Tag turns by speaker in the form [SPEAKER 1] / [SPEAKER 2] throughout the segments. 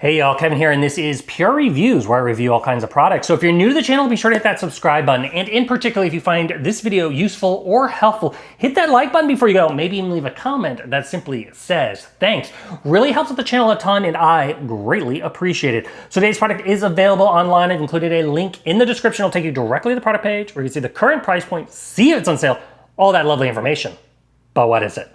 [SPEAKER 1] Hey y'all, Kevin here, and this is Pure Reviews, where I review all kinds of products. So if you're new to the channel, be sure to hit that subscribe button. And in particular, if you find this video useful or helpful, hit that like button before you go. Maybe even leave a comment that simply says thanks. Really helps with the channel a ton, and I greatly appreciate it. So today's product is available online. I've included a link in the description. It'll take you directly to the product page, where you can see the current price point, see if it's on sale, all that lovely information. But what is it?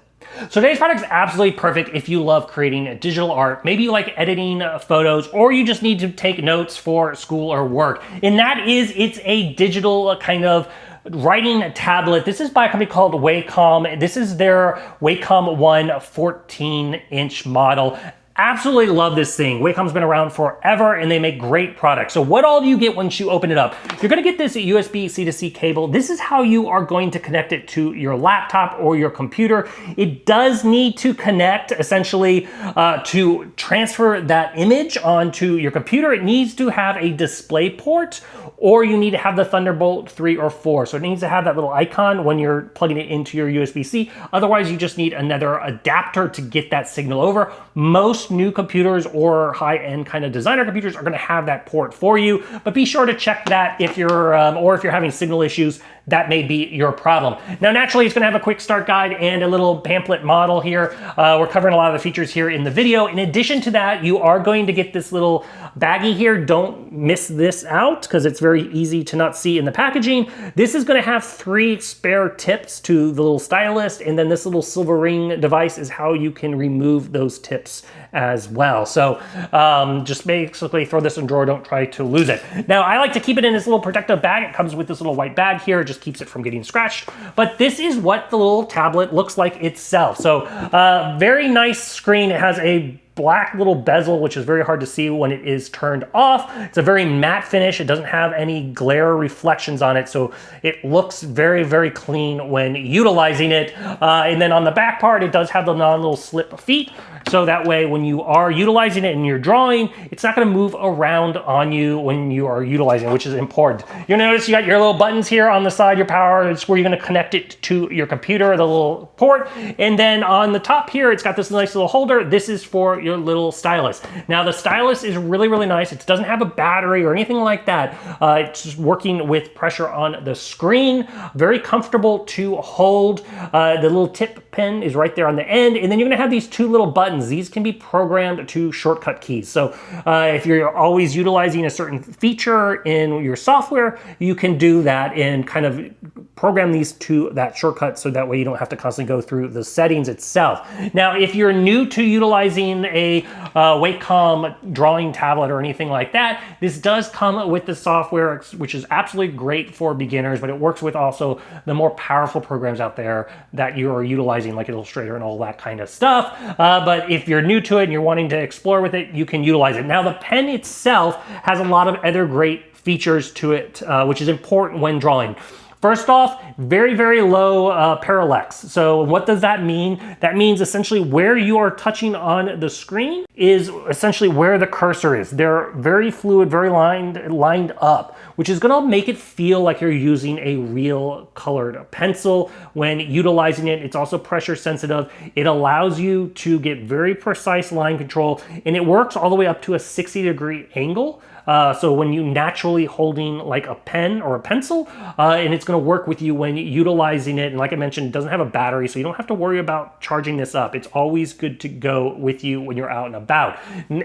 [SPEAKER 1] So today's product is absolutely perfect if you love creating digital art. Maybe you like editing photos, or you just need to take notes for school or work. And that is, it's a digital kind of writing tablet. This is by a company called Wacom. This is their Wacom One 14-inch model. Absolutely love this thing. Wacom's been around forever and they make great products. So what all do you get once you open it up? You're gonna get this USB C-to-C cable. This is how you are going to connect it to your laptop or your computer. It does need to connect essentially to transfer that image onto your computer. It needs to have a DisplayPort, or you need to have the Thunderbolt 3 or 4. So it needs to have that little icon when you're plugging it into your USB-C. Otherwise, you just need another adapter to get that signal over. Most new computers or high-end kind of designer computers are going to have that port for you, but be sure to check that if you're or if you're having signal issues, that may be your problem. Now, naturally, it's going to have a quick start guide and a little pamphlet model here. We're covering a lot of the features here in the video. In addition to that, you are going to get this little baggie here. Don't miss this out because it's very easy to not see in the packaging. This is going to have 3 spare tips to the little stylus, and then this little silver ring device is how you can remove those tips as well. So just basically throw this in a drawer, don't try to lose it. Now, I like to keep it in this little protective bag. It comes with this little white bag here. It just keeps it from getting scratched. But this is what the little tablet looks like itself. So very nice screen. It has a black little bezel, which is very hard to see when it is turned off. It's a very matte finish. It doesn't have any glare reflections on it, so it looks very, very clean when utilizing it. And then on the back part, it does have the little slip feet, so that way when you are utilizing it and you're drawing, it's not going to move around on you when you are utilizing it, which is important. You'll notice you got your little buttons here on the side, your power. It's where you're going to connect it to your computer, the little port. And then on the top here, it's got this nice little holder. This is for your little stylus. Now, the stylus is really, really nice. It doesn't have a battery or anything like that. It's just working with pressure on the screen. Very comfortable to hold. The little tip pen is right there on the end. And then you're going to have these 2 little buttons. These can be programmed to shortcut keys. So if you're always utilizing a certain feature in your software, you can do that and kind of program these to that shortcut, so that way you don't have to constantly go through the settings itself. Now, if you're new to utilizing a Wacom drawing tablet or anything like that, this does come with the software, which is absolutely great for beginners, but it works with also the more powerful programs out there that you are utilizing, like Illustrator and all that kind of stuff. But if you're new to it and you're wanting to explore with it, you can utilize it. Now, the pen itself has a lot of other great features to it, which is important when drawing. First off, very, very low parallax. So what does that mean? That means essentially where you are touching on the screen is essentially where the cursor is. They're very fluid, very lined up, which is gonna make it feel like you're using a real colored pencil when utilizing it. It's also pressure sensitive. It allows you to get very precise line control, and it works all the way up to a 60-degree angle. So when you naturally holding like a pen or a pencil, and it's going to work with you when utilizing it. And like I mentioned, it doesn't have a battery, so you don't have to worry about charging this up. It's always good to go with you when you're out and about.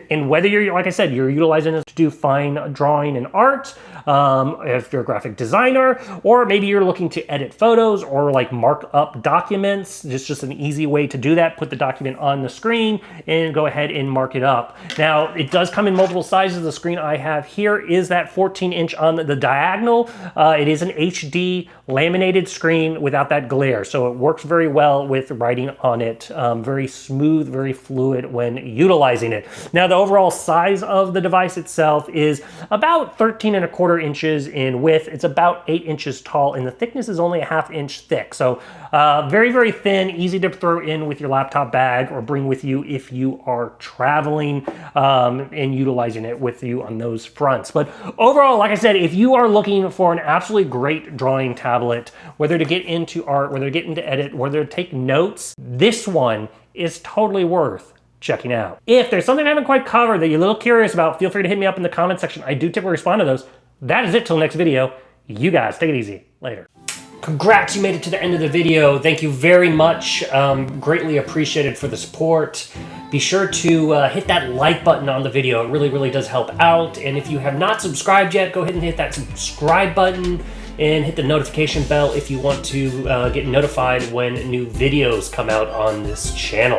[SPEAKER 1] And whether you're, like I said, you're utilizing it to do fine drawing and art, if you're a graphic designer, or maybe you're looking to edit photos or like mark up documents, it's just an easy way to do that. Put the document on the screen and go ahead and mark it up. Now, it does come in multiple sizes. The screen I have here is that 14-inch on the diagonal. It is an HD laminated screen without that glare, so it works very well with writing on it. Very smooth, very fluid when utilizing it. Now, the overall size of the device itself is about 13¼ inches in width. It's about 8 inches tall, and the thickness is only a ½ inch thick. So very, very thin, easy to throw in with your laptop bag or bring with you if you are traveling and utilizing it with you on those fronts. But overall, like I said, if you are looking for an absolutely great drawing tablet, whether to get into art, whether to get into edit, whether to take notes, this one is totally worth checking out. If there's something I haven't quite covered that you're a little curious about, feel free to hit me up in the comment section. I do typically respond to those. That is it till next video. You guys, take it easy. Later. Congrats, you made it to the end of the video. Thank you very much. Greatly appreciated for the support. Be sure to hit that like button on the video. It really, really does help out. And if you have not subscribed yet, go ahead and hit that subscribe button and hit the notification bell if you want to get notified when new videos come out on this channel.